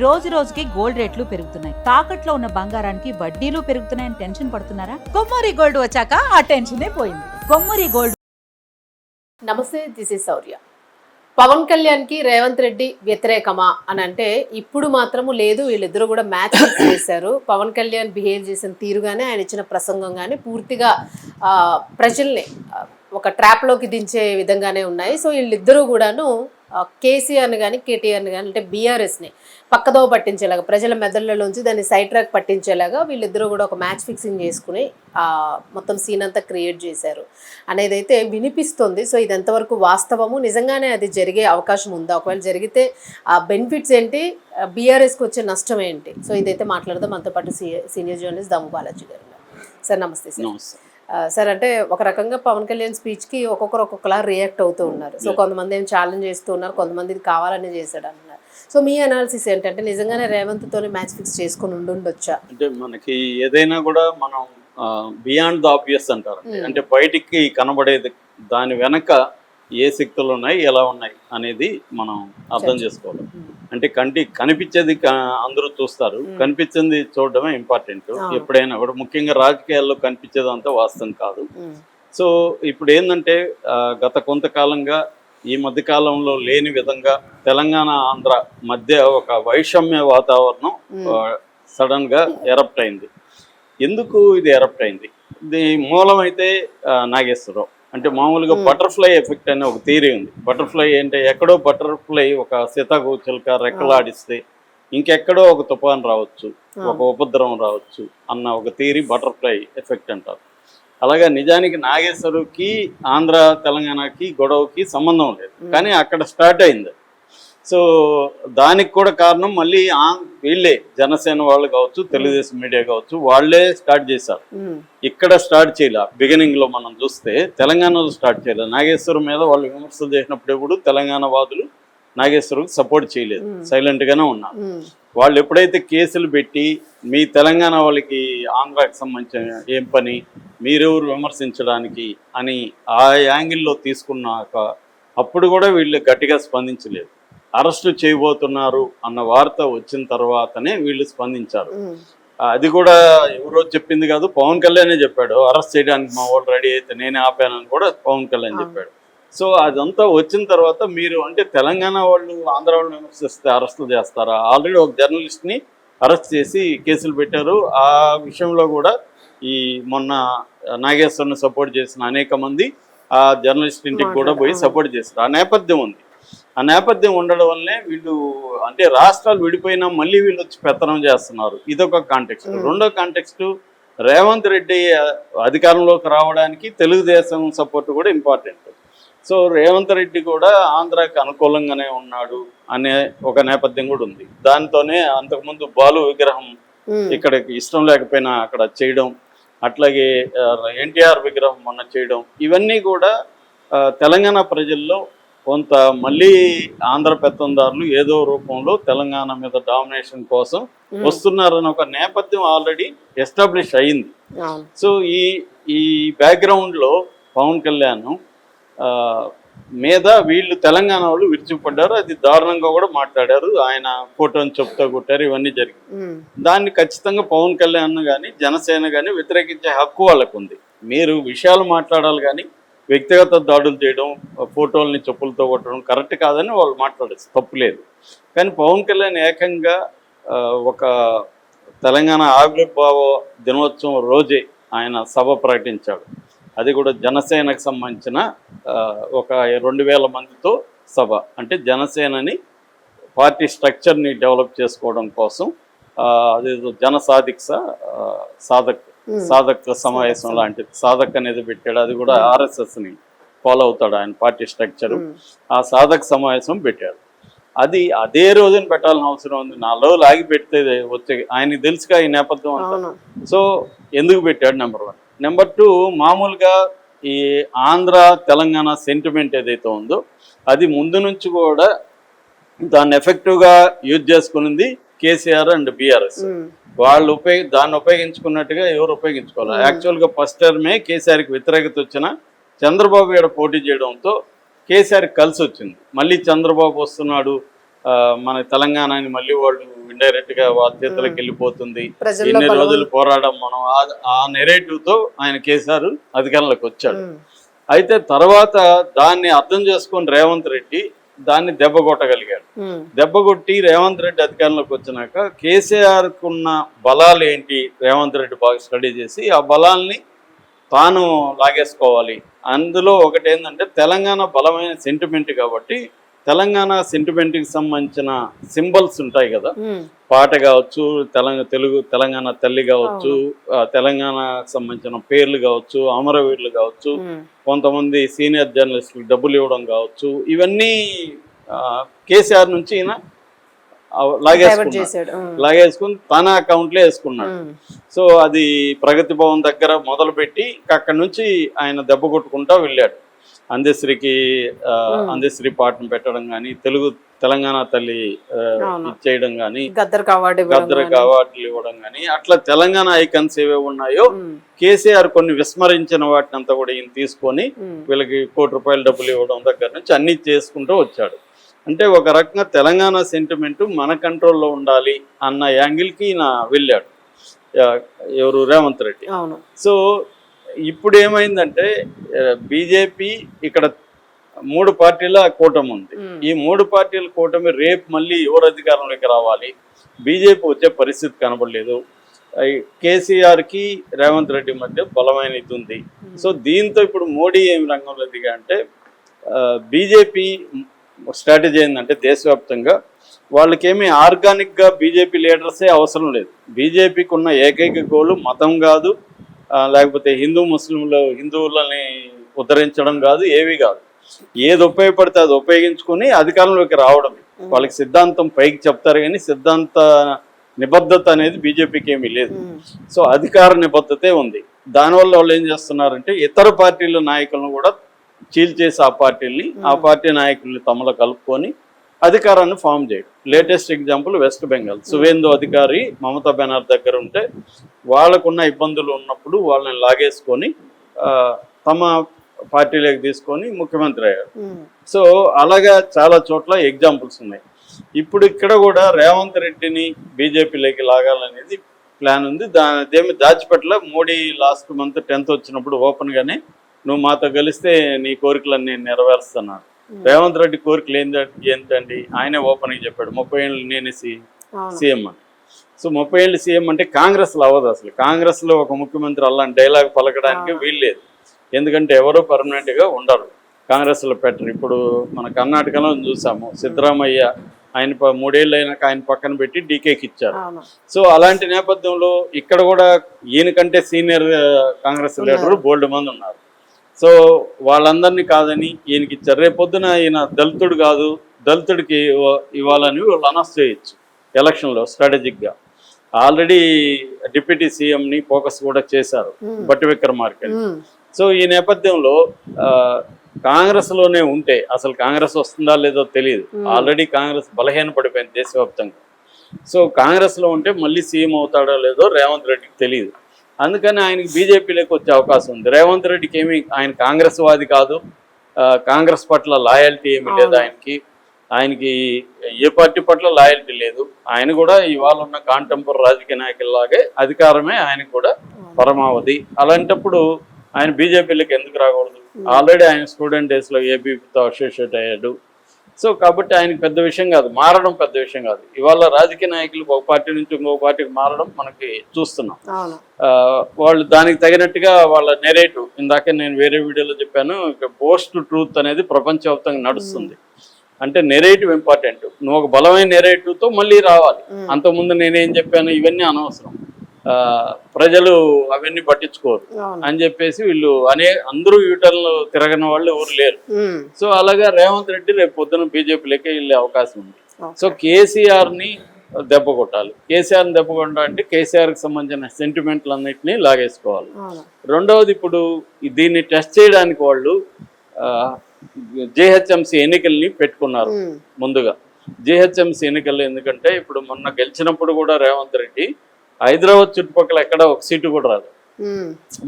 రోజు రోజుకి గోల్డ్ రేట్లు పెరుగుతున్నాయి. తాకట్లో ఉన్న బంగారానికి వడ్డీలు పెరుగుతున్నాయని టెన్షన్ పడుతున్నారా? కొమ్మూరి గోల్డ్ వచ్చాక ఆ టెన్షనే పోయింది. కొమ్మూరి గోల్డ్. నమస్తే, దిస్ ఇస్ శౌర్య. పవన్ కళ్యాణ్ కి రేవంత్ రెడ్డి వ్యతిరేకమా అని అంటే ఇప్పుడు మాత్రము లేదు. వీళ్ళిద్దరూ కూడా మ్యాచ్ ఫిక్స్ చేశారు. పవన్ కళ్యాణ్ బిహేవ్ చేసిన తీరుగానే, ఆయన ఇచ్చిన ప్రసంగం కానీ పూర్తిగా ప్రజల్ని ఒక ట్రాప్లోకి దించే విధంగానే ఉన్నాయి. సో వీళ్ళిద్దరూ కూడాను కేసీఆర్ని కానీ కేటీఆర్ని కానీ అంటే బీఆర్ఎస్ని పక్కదోవ పట్టించేలాగా, ప్రజల మెదళ్ళలోంచి దాన్ని సైడ్ ట్రాక్ పట్టించేలాగా వీళ్ళిద్దరూ కూడా ఒక మ్యాచ్ ఫిక్సింగ్ చేసుకుని మొత్తం సీన్ అంతా క్రియేట్ చేశారు అనేది అయితే వినిపిస్తుంది. సో ఇది ఎంతవరకు వాస్తవము, నిజంగానే అది జరిగే అవకాశం ఉందా, ఒకవేళ జరిగితే ఆ బెనిఫిట్స్ ఏంటి, బీఆర్ఎస్కి వచ్చే నష్టం ఏంటి? సో ఇదైతే మాట్లాడదాం. మనతో పాటు సీనియర్ జర్నలిస్ట్ దమ్ము బాలాజీ గారు. సార్ నమస్తే. సార్ సార్, అంటే ఒక రకంగా పవన్ కళ్యాణ్ స్పీచ్కి ఒక్కొక్కరు ఒక్కొక్కలా రియాక్ట్ అవుతూ ఉన్నారు. సో కొంతమంది ఏం ఛాలెంజ్ చేస్తూ ఉన్నారు, కొంతమంది ఇది కావాలని చేశాడు అంటున్నారు. సో మీ అనాలిసిస్ ఏంటంటే నిజంగానే రేవంత్తోనే మ్యాచ్ ఫిక్స్ చేసుకుని ఉండొచ్చా? అంటే మనకి ఏదైనా కూడా మనం బియాండ్ ద ఆబ్వియస్ అంటారు. అంటే బయటికి కనబడేది దాని వెనక ఏ శక్తులు ఉన్నాయి, ఎలా ఉన్నాయి అనేది మనం అర్థం చేసుకోవాలి. అంటే కనిపించేది అందరూ చూస్తారు, కనిపించింది చూడడమే ఇంపార్టెంట్ ఎప్పుడైనా కూడా. ముఖ్యంగా రాజకీయాల్లో కనిపించేదంతా వాస్తవం కాదు. సో ఇప్పుడు ఏంటంటే గత కొంతకాలంగా ఈ మధ్యకాలంలో లేని విధంగా తెలంగాణ ఆంధ్ర మధ్య ఒక వైషమ్య వాతావరణం సడన్ గా ఎరప్ట్ అయింది. ఎందుకు ఇది ఎరప్ట్ అయింది? ఇది మూలం అయితే నాగేశ్వరరావు. అంటే మామూలుగా బటర్ఫ్లై ఎఫెక్ట్ అనే ఒక థియరీ ఉంది. బటర్ఫ్లై అంటే ఎక్కడో బటర్ఫ్లై ఒక సీతాకోచిలుక రెక్కలాడిస్తే ఇంకెక్కడో ఒక తుఫాన్ రావచ్చు, ఒక ఉపద్రవం రావచ్చు అన్న ఒక థియరీ బటర్ఫ్లై ఎఫెక్ట్ అంటారు. అలాగే నిజానికి నాగేశ్వరుకి ఆంధ్ర తెలంగాణకి గొడవకి సంబంధం లేదు, కానీ అక్కడ స్టార్ట్ అయింది. సో దానికి కూడా కారణం మళ్ళీ వీళ్ళే, జనసేన వాళ్ళు కావచ్చు, తెలుగుదేశం మీడియా కావచ్చు, వాళ్ళే స్టార్ట్ చేశారు. ఇక్కడ స్టార్ట్ చేయలే. బిగినింగ్ లో మనం చూస్తే తెలంగాణలో స్టార్ట్ చేయలేదు. నాగేశ్వరం మీద వాళ్ళు విమర్శలు చేసినప్పుడు కూడా తెలంగాణ వాదులు నాగేశ్వరుకు సపోర్ట్ చేయలేదు, సైలెంట్ గానే ఉన్నారు. వాళ్ళు ఎప్పుడైతే కేసులు పెట్టి మీ తెలంగాణ వాళ్ళకి ఆంధ్రాకి సంబంధించిన ఏం పని, మీరెవరు విమర్శించడానికి అని ఆ యాంగిల్లో తీసుకున్నాక అప్పుడు కూడా వీళ్ళు గట్టిగా స్పందించలేదు. అరెస్టు చేయబోతున్నారు అన్న వార్త వచ్చిన తర్వాతనే వీళ్ళు స్పందించారు. అది కూడా ఎవరో చెప్పింది కాదు, పవన్ కళ్యాణే చెప్పాడు. అరెస్ట్ చేయడానికి మా వాళ్ళు రెడీ అయితే నేనే ఆపానని కూడా పవన్ కళ్యాణ్ చెప్పాడు. సో అదంతా వచ్చిన తర్వాత మీరు అంటే తెలంగాణ వాళ్ళు ఆంధ్ర వాళ్ళు విమర్శిస్తే అరెస్టులు చేస్తారా? ఆల్రెడీ ఒక జర్నలిస్ట్ని అరెస్ట్ చేసి కేసులు పెట్టారు. ఆ విషయంలో కూడా ఈ మొన్న నాగేశ్వరని సపోర్ట్ చేసిన అనేక మంది ఆ జర్నలిస్ట్ ఇంటికి కూడా పోయి సపోర్ట్ చేశారు. ఆ నేపథ్యం ఉంది. ఆ నేపథ్యం ఉండడం వల్లనే వీళ్ళు అంటే రాష్ట్రాలు విడిపోయినా మళ్ళీ వీళ్ళు వచ్చి పెత్తనం చేస్తున్నారు. ఇదొక కాంటెక్స్ట్. రెండో కాంటెక్స్ట్, రేవంత్ రెడ్డి అధికారంలోకి రావడానికి తెలుగుదేశం సపోర్ట్ కూడా ఇంపార్టెంట్. సో రేవంత్ రెడ్డి కూడా ఆంధ్రాకి అనుకూలంగానే ఉన్నాడు అనే ఒక నేపథ్యం కూడా ఉంది. దాంతోనే అంతకుముందు బాలు విగ్రహం ఇక్కడికి ఇష్టం లేకపోయినా అక్కడ చేయడం, అట్లాగే ఎన్టీఆర్ విగ్రహం మొన్న చేయడం, ఇవన్నీ కూడా తెలంగాణ ప్రజల్లో కొంత మళ్ళీ ఆంధ్ర పెత్తందారులు ఏదో రూపంలో తెలంగాణ మీద డామినేషన్ కోసం వస్తున్నారని ఒక నేపథ్యం ఆల్రెడీ ఎస్టాబ్లిష్ అయింది. సో ఈ బ్యాక్గ్రౌండ్లో పవన్ కళ్యాణ్ మీద వీళ్ళు తెలంగాణ వాళ్ళు విరుచుకుపడ్డారు. అది దారుణంగా కూడా మాట్లాడారు. ఆయన ఫోటోని చెప్తా కొట్టారు. ఇవన్నీ జరిగింది. దాన్ని ఖచ్చితంగా పవన్ కళ్యాణ్ కానీ జనసేన కానీ వ్యతిరేకించే హక్కు వాళ్ళకు ఉంది. మీరు విషయాలు మాట్లాడాలి, కానీ వ్యక్తిగత దాడులు చేయడం, ఫోటోల్ని చెప్పులతో కొట్టడం కరెక్ట్ కాదని వాళ్ళు మాట్లాడచ్చు, తప్పులేదు. కానీ పవన్ కళ్యాణ్ ఏకంగా ఒక తెలంగాణ ఆవిర్భావ దినోత్సవం రోజే ఆయన సభ ప్రకటించాడు. అది కూడా జనసేనకు సంబంధించిన ఒక 2000 మందితో సభ. అంటే జనసేనని పార్టీ స్ట్రక్చర్ని డెవలప్ చేసుకోవడం కోసం అదేదో సాధక్ సమావేశం లాంటిది, సాధక్ అనేది పెట్టాడు. అది కూడా ఆర్ఎస్ఎస్ని ఫాలో అవుతాడు ఆయన పార్టీ స్ట్రక్చరు. ఆ సాధక్ సమావేశం పెట్టాడు. అది అదే రోజున పెట్టాల్సిన అవసరం ఉంది. 4 రోజులు ఆగి పెడితే వచ్చే ఆయనకి తెలుసుగా ఈ నేపథ్యం అంతా. సో ఎందుకు పెట్టాడు? నెంబర్ 1. నెంబర్ 2, మామూలుగా ఈ ఆంధ్ర తెలంగాణ సెంటిమెంట్ ఏదైతే ఉందో అది ముందు నుంచి కూడా దాన్ని ఎఫెక్టివ్గా యూజ్ చేసుకునింది కేసీఆర్ అండ్ బీఆర్ఎస్. వాళ్ళు దాన్ని ఉపయోగించుకున్నట్టుగా ఎవరు ఉపయోగించుకోవాలి? యాక్చువల్గా ఫస్ట్ టర్మే కేసీఆర్కి వ్యతిరేకత వచ్చిన చంద్రబాబు గారు పోటీ చేయడంతో కేసీఆర్ కలిసి వచ్చింది. మళ్ళీ చంద్రబాబు వస్తున్నాడు, మన తెలంగాణని మళ్ళీ వాళ్ళు ఇండైరెక్ట్ గా వాళ్ళ చేతులకు వెళ్ళిపోతుంది, ప్రజల్లో ఎన్ని బలం రోజులు పోరాడం మనం ఆ నెరేటివ్ తో ఆయన కేసీఆర్ అధికారంలోకి వచ్చాడు. అయితే తర్వాత దాన్ని అర్థం చేసుకుని రేవంత్ రెడ్డి దాన్ని దెబ్బ కొట్టగలిగాడు. దెబ్బ కొట్టి రేవంత్ రెడ్డి అధికారంలోకి వచ్చినాక కేసీఆర్ కున్న బలాలు ఏంటి రేవంత్ రెడ్డి బాగా స్టడీ చేసి ఆ బలాల్ని తాను లాగేసుకోవాలి. అందులో ఒకటి ఏంటంటే తెలంగాణ బలమైన సెంటిమెంట్ కాబట్టి తెలంగాణ సెంటిమెంట్కి సంబంధించిన సింబల్స్ ఉంటాయి కదా, పాట కావచ్చు, తెలంగాణ తల్లి కావచ్చు, తెలంగాణకు సంబంధించిన పేర్లు కావచ్చు, అమరవీరులు కావచ్చు, కొంతమంది సీనియర్ జర్నలిస్టులకు డబ్బులు ఇవ్వడం కావచ్చు, ఇవన్నీ కేసీఆర్ నుంచి ఈయన లాగేసుకుని తన అకౌంట్లో వేసుకున్నాడు. సో అది ప్రగతి భవన్ దగ్గర మొదలుపెట్టి అక్కడి నుంచి ఆయన దెబ్బ కొట్టుకుంటా వెళ్ళాడు. అందశ్రీ పాటను పెట్టడం కానీ, తెలంగాణ తల్లి ఇచ్చేయడం కానీ, గద్దర్ అవార్డులు ఇవ్వడం కానీ, అట్లా తెలంగాణ ఐకాన్స్ ఏవే ఉన్నాయో కేసీఆర్ కొన్ని విస్మరించిన వాటిని అంతా కూడా ఈయన తీసుకొని వీళ్ళకి ₹1 కోటి డబ్బులు ఇవ్వడం దగ్గర నుంచి అన్ని చేసుకుంటూ వచ్చాడు. అంటే ఒక రకంగా తెలంగాణ సెంటిమెంట్ మన కంట్రోల్లో ఉండాలి అన్న యాంగిల్కి ఈయన వెళ్ళాడు ఎవరు రేవంత్ రెడ్డి. సో ఇప్పుడు ఏమైందంటే బీజేపీ ఇక్కడ 3 పార్టీల కూటమి ఉంది. ఈ 3 పార్టీల కూటమి రేపు మళ్ళీ ఎవరు అధికారంలోకి రావాలి, బీజేపీ వచ్చే పరిస్థితి కనబడలేదు. కేసీఆర్కి రేవంత్ రెడ్డి మధ్య బలమైన ఇది ఉంది. సో దీంతో ఇప్పుడు మోడీ ఏం రంగంలో దిగా అంటే బీజేపీ స్ట్రాటజీ ఏంటంటే దేశవ్యాప్తంగా వాళ్ళకేమీ ఆర్గానిక్గా బీజేపీ లీడర్సే అవసరం లేదు. బీజేపీకి ఉన్న ఏకైక గోలు మతం కాదు, లేకపోతే హిందువులని ఉద్ధరించడం కాదు, ఏవి కాదు. ఏది ఉపయోగపడితే అది ఉపయోగించుకొని అధికారంలోకి రావడమే వాళ్ళకి సిద్ధాంతం. పైకి చెప్తారు కానీ సిద్ధాంత నిబద్ధత అనేది బీజేపీకి ఏమీ లేదు. సో అధికార నిబద్ధతే ఉంది. దానివల్ల వాళ్ళు ఏం చేస్తున్నారంటే ఇతర పార్టీల నాయకులను కూడా చీల్చేసి ఆ పార్టీ నాయకుల్ని తమలో కలుపుకొని అధికారాన్ని ఫామ్ చేయడం. Latest example west Bengal. Suvendu అధికారి మమతా బెనర్జీ దగ్గర ఉంటే వాళ్ళకున్న ఇబ్బందులు ఉన్నప్పుడు వాళ్ళని లాగేసుకొని తమ పార్టీలోకి తీసుకొని ముఖ్యమంత్రి అయ్యారు. సో అలాగా చాలా చోట్ల ఎగ్జాంపుల్స్ ఉన్నాయి. ఇప్పుడు ఇక్కడ కూడా రేవంత్ రెడ్డిని బీజేపీలోకి లాగాలనేది ప్లాన్ ఉంది. అదేమి దాచిపెట్టలే. మోడీ లాస్ట్ మంత్ 10th వచ్చినప్పుడు ఓపెన్గానే నువ్వు మాతో కలిస్తే నీ కోరికలన్నీ నేను నెరవేరుస్తున్నాను. రేవంత్ రెడ్డి కోరికలు ఏంటండి ఆయనే ఓపెన్గా చెప్పాడు 30 ఏళ్ళు నేనే సీఎం అని. సో 30 ఏళ్ళు సీఎం అంటే కాంగ్రెస్లో అవ్వదు. అసలు కాంగ్రెస్లో ఒక ముఖ్యమంత్రి అలాంటి డైలాగ్ పలకడానికి వీల్లేదు. ఎందుకంటే ఎవరో పర్మనెంట్గా ఉండరు, కాంగ్రెస్లో పెట్టరు. ఇప్పుడు మన కర్ణాటకలో చూసాము, సిద్ధరామయ్య ఆయన 3 ఏళ్ళు అయినాక ఆయన పక్కన పెట్టి డీకేకి ఇచ్చారు. సో అలాంటి నేపథ్యంలో ఇక్కడ కూడా ఈయనకంటే సీనియర్ కాంగ్రెస్ లీడర్ బోల్డ్ మంది ఉన్నారు. సో వాళ్ళందరినీ కాదని ఈయనకి ఇచ్చారు. రేపొద్దున ఈయన దళితుడు కాదు, దళితుడికి ఇవ్వాలని వాళ్ళు అనౌన్స్ చేయొచ్చు ఎలక్షన్లో స్ట్రాటజిక్గా. ఆల్రెడీ డిప్యూటీ సీఎంని ఫోకస్ కూడా చేశారు బట్టి విక్రమార్క. సో ఈ నేపథ్యంలో కాంగ్రెస్లోనే ఉంటే అసలు కాంగ్రెస్ వస్తుందా లేదో తెలియదు. ఆల్రెడీ కాంగ్రెస్ బలహీన పడిపోయింది దేశవ్యాప్తంగా. సో కాంగ్రెస్లో ఉంటే మళ్ళీ సీఎం అవుతాడో లేదో రేవంత్ రెడ్డికి తెలియదు. అందుకని ఆయనకి బీజేపీలోకి వచ్చే అవకాశం ఉంది. రేవంత్ రెడ్డికి ఆయన కాంగ్రెస్ వాది కాదు, కాంగ్రెస్ పట్ల లాయల్టీ ఏమీ లేదు ఆయనకి ఏ పార్టీ పట్ల లాయల్టీ లేదు. ఆయన కూడా ఇవాళ ఉన్న కాంటెంపరీ రాజకీయ నాయకుల్లాగే అధికారమే ఆయనకు కూడా పరమావధి. అలాంటప్పుడు ఆయన బీజేపీలోకి ఎందుకు రాకూడదు? ఆల్రెడీ ఆయన స్టూడెంట్ డేస్లో ఏబీపీతో అసోసియేట్ అయ్యాడు. సో కాబట్టి ఆయనకి పెద్ద విషయం కాదు, మారడం పెద్ద విషయం కాదు. ఇవాళ రాజకీయ నాయకులు ఒక పార్టీ నుంచి ఇంకో పార్టీకి మారడం మనకి చూస్తున్నాం. వాళ్ళు దానికి తగినట్టుగా వాళ్ళ నెరేటివ్, ఇందాకే నేను వేరే వీడియోలో చెప్పాను, పోస్ట్ ట్రూత్ అనేది ప్రపంచవ్యాప్తంగా నడుస్తుంది. అంటే నెరేటివ్ ఇంపార్టెంట్. నువ్వు ఒక బలమైన నెరేటివ్తో మళ్ళీ రావాలి. అంతకుముందు నేనేం చెప్పాను ఇవన్నీ అనవసరం, ప్రజలు అవన్నీ పట్టించుకోరు అని చెప్పేసి వీళ్ళు అందరూ యూటర్లు తిరగని వాళ్ళు ఎవరు లేరు. సో అలాగా రేవంత్ రెడ్డి రేపు పొద్దున బీజేపీలోకి వెళ్ళే అవకాశం ఉంది. సో కేసీఆర్ని దెబ్బ కొట్టాలి. కేసీఆర్ని దెబ్బ కొట్టాలంటే కేసీఆర్కి సంబంధించిన సెంటిమెంట్లు అన్నింటినీ లాగేసుకోవాలి. రెండవది, ఇప్పుడు దీన్ని టెస్ట్ చేయడానికి వాళ్ళు జిహెచ్ఎంసీ ఎన్నికల్ని పెట్టుకున్నారు ముందుగా. జిహెచ్ఎంసీ ఎన్నికలు ఎందుకంటే ఇప్పుడు మొన్న గెలిచినప్పుడు కూడా రేవంత్ రెడ్డి హైదరాబాద్ చుట్టుపక్కల ఎక్కడ ఒక సీటు కూడా రాదు.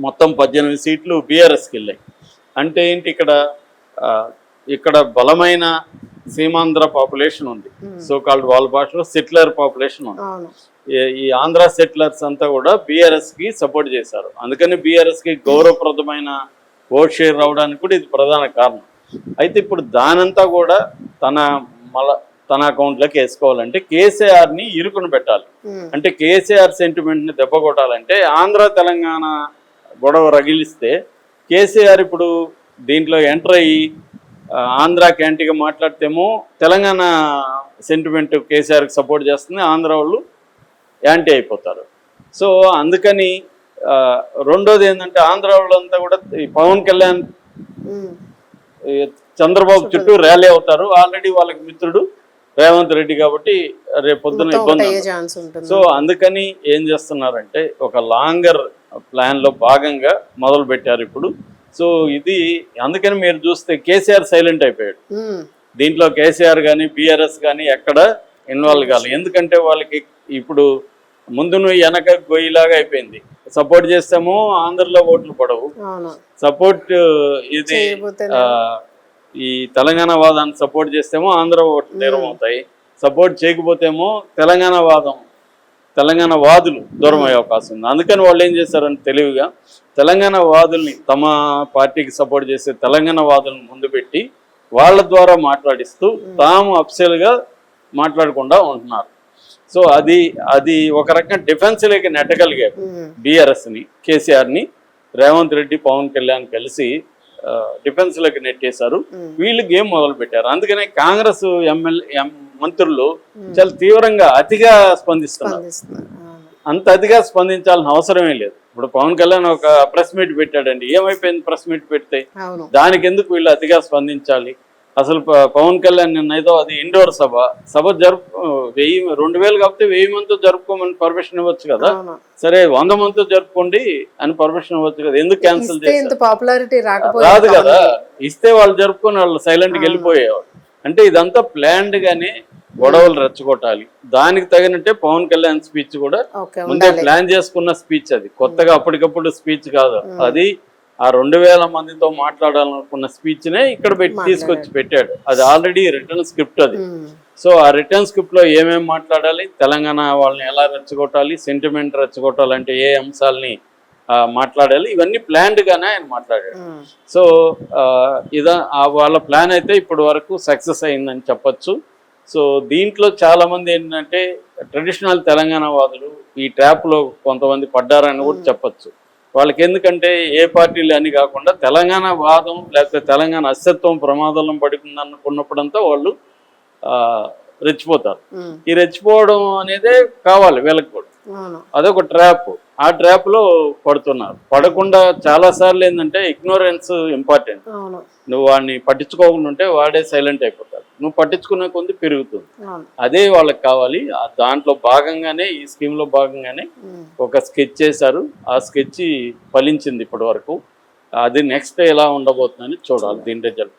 మొత్తం 18 సీట్లు బీఆర్ఎస్కి వెళ్ళాయి. అంటే ఏంటి, ఇక్కడ బలమైన సీమాంధ్ర పాపులేషన్ ఉంది, సో కాల్డ్ వాళ్ళ భాషలో సెటిలర్ పాపులేషన్ ఉంది. అవును. ఈ ఆంధ్ర సెటిలర్స్ అంతా కూడా బీఆర్ఎస్ కి సపోర్ట్ చేశారు. అందుకని బీఆర్ఎస్ కి గౌరవప్రదమైన ఓట్ షేర్ రావడానికి కూడా ఇది ప్రధాన కారణం. అయితే ఇప్పుడు దానంతా కూడా తన అకౌంట్లోకి వేసుకోవాలంటే కేసీఆర్ ని ఇరుకుని పెట్టాలి. అంటే కేసీఆర్ సెంటిమెంట్ ని దెబ్బ కొట్టాలంటే ఆంధ్ర తెలంగాణ గొడవ రగిలిస్తే కేసీఆర్ ఇప్పుడు దీంట్లో ఎంటర్ అయ్యి ఆంధ్ర క్యాంటీగా మాట్లాడితేమో తెలంగాణ సెంటిమెంట్ కేసీఆర్కి సపోర్ట్ చేస్తుంది, ఆంధ్ర వాళ్ళు యాంటీ అయిపోతారు. సో అందుకని రెండోది ఏంటంటే ఆంధ్ర వాళ్ళంతా కూడా ఈ పవన్ కళ్యాణ్ చంద్రబాబు చుట్టూ ర్యాలీ అవుతారు. ఆల్రెడీ వాళ్ళకి మిత్రుడు రేవంత్ రెడ్డి కాబట్టి రేపు పొద్దున ఇబ్బంది. సో అందుకని ఏం చేస్తున్నారంటే ఒక లాంగర్ ప్లాన్ లో భాగంగా మొదలు పెట్టారు ఇప్పుడు. సో ఇది అందుకని మీరు చూస్తే కేసీఆర్ సైలెంట్ అయిపోయాడు దీంట్లో. కేసీఆర్ కానీ బీఆర్ఎస్ కానీ ఎక్కడ ఇన్వాల్వ్ కాదు. ఎందుకంటే వాళ్ళకి ఇప్పుడు ముందు నువ్వు వెనక గొయ్యిలాగా అయిపోయింది. సపోర్ట్ చేస్తామో ఆంధ్రలో ఓట్లు పడవు, సపోర్ట్ ఇది ఈ తెలంగాణ వాదాన్ని సపోర్ట్ చేస్తేమో ఆంధ్ర ఓట్లు దూరం అవుతాయి, సపోర్ట్ చేయకపోతేమో తెలంగాణ వాదులు దూరం అయ్యే అవకాశం ఉంది. అందుకని వాళ్ళు ఏం చేశారని తెలివిగా తెలంగాణ వాదుల్ని తమ పార్టీకి సపోర్ట్ చేసే తెలంగాణ వాదులను ముందు పెట్టి వాళ్ళ ద్వారా మాట్లాడిస్తూ తాము అప్సెల్గా మాట్లాడకుండా ఉంటున్నారు. సో అది ఒక రకంగా డిఫెన్స్లోకి నెట్టగలిగారు బీఆర్ఎస్ని, కేసీఆర్ని. రేవంత్ రెడ్డి పవన్ కళ్యాణ్ కలిసి డిఫెన్స్లోకి నెట్టేశారు. వీళ్ళు గేమ్ మొదలు పెట్టారు. అందుకనే కాంగ్రెస్ మంత్రులు చాలా తీవ్రంగా అతిగా స్పందిస్తున్నారు. అంత అతిగా స్పందించాల్సిన అవసరమే లేదు. ఇప్పుడు పవన్ కళ్యాణ్ ఒక ప్రెస్ మీట్ పెట్టాడండి, ఏమైపోయింది ప్రెస్ మీట్ పెడితే? దానికి ఎందుకు వీళ్ళు అతిగా స్పందించాలి? అసలు పవన్ కళ్యాణ్ నిన్న ఏదో అది ఇండోర్ సభ 2000 కాకపోతే 1000 మందితో జరుపుకోమని పర్మిషన్ ఇవ్వచ్చు కదా. సరే 100 మందితో జరుపుకోండి అని పర్మిషన్ ఇవ్వచ్చు కదా, ఎందుకు క్యాన్సిల్ చేశారు? రాదు కదా. ఇస్తే వాళ్ళు జరుపుకొని వాళ్ళు సైలెంట్ గా వెళ్ళిపోయేవాళ్ళు. అంటే ఇదంతా ప్లాన్డ్ గానే గొడవలు రెచ్చగొట్టాలి. దానికి తగినట్టే పవన్ కళ్యాణ్ స్పీచ్ కూడా ముందే ప్లాన్ చేసుకున్న స్పీచ్. అది కొత్తగా అప్పటికప్పుడు స్పీచ్ కాదు, అది ఆ 2000 మందితో మాట్లాడాలనుకున్న స్పీచ్ నే ఇక్కడ తీసుకొచ్చి పెట్టాడు. అది ఆల్రెడీ రిటర్న్ స్క్రిప్ట్ అది. సో ఆ రిటర్న్ స్క్రిప్ట్ లో ఏమేమి మాట్లాడాలి, తెలంగాణ వాళ్ళని ఎలా రెచ్చగొట్టాలి, సెంటిమెంట్ రెచ్చగొట్టాలంటే ఏ అంశాలని మాట్లాడాలి, ఇవన్నీ ప్లాన్డ్ గానే ఆయన మాట్లాడాడు. సో వాళ్ళ ప్లాన్ అయితే ఇప్పటి వరకు సక్సెస్ అయిందని చెప్పొచ్చు. సో దీంట్లో చాలా మంది ఏంటంటే ట్రెడిషనల్ తెలంగాణ వాదులు ఈ ట్రాప్ లో కొంతమంది పడ్డారని కూడా చెప్పొచ్చు. వాళ్ళకి ఎందుకంటే ఏ పార్టీలు అని కాకుండా తెలంగాణ వాదం లేకపోతే తెలంగాణ అస్తిత్వం ప్రమాదంలో పడుతుంది అనుకున్నప్పుడంతా వాళ్ళు రెచ్చిపోతారు. ఈ రెచ్చిపోవడం అనేదే కావాలి వీళ్ళకి కూడా, అదొక ట్రాప్. ఆ ట్రాప్ లో పడుతున్నారు. పడకుండా చాలా సార్లు ఏంటంటే ఇగ్నోరెన్స్ ఇంపార్టెంట్. నువ్వు వాడిని పట్టించుకోకుండా ఉంటే వాడే సైలెంట్ అయిపోతాడు, నువ్వు పట్టించుకునే కొద్ది పెరుగుతుంది. అదే వాళ్ళకి కావాలి. దాంట్లో భాగంగానే ఈ స్కీమ్ లో భాగంగానే ఒక స్కెచ్ చేశారు. ఆ స్కెచ్ ఫలించింది ఇప్పటి వరకు. అది నెక్స్ట్ ఎలా ఉండబోతుందని చూడాలి దీని రిజల్ట్.